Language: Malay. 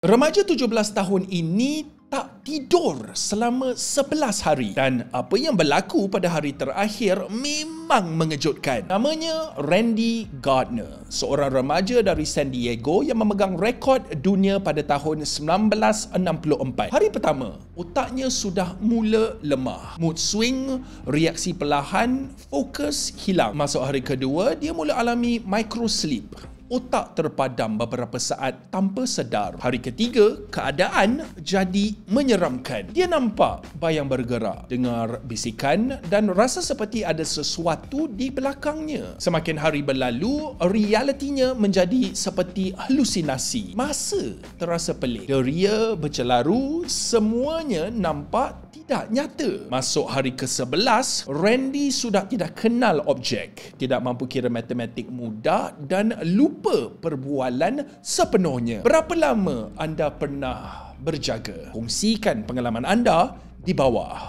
Remaja 17 tahun ini tak tidur selama 11 hari dan apa yang berlaku pada hari terakhir memang mengejutkan. Namanya Randy Gardner, seorang remaja dari San Diego yang memegang rekod dunia pada tahun 1964. Hari pertama, otaknya sudah mula lemah. Mood swing, reaksi perlahan, fokus hilang. Masuk hari kedua, dia mula alami micro sleep. Otak terpadam beberapa saat tanpa sedar. Hari ketiga, keadaan jadi menyeramkan. Dia nampak bayang bergerak, dengar bisikan dan rasa seperti ada sesuatu di belakangnya. Semakin hari berlalu, realitinya menjadi seperti halusinasi. Masa terasa pelik. Deria bercelaru, semuanya nampak tidak nyata. Masuk hari ke-11, Randy sudah tidak kenal objek, tidak mampu kira matematik mudah dan lupa perbualan sepenuhnya. Berapa lama anda pernah berjaga? Kongsikan pengalaman anda di bawah.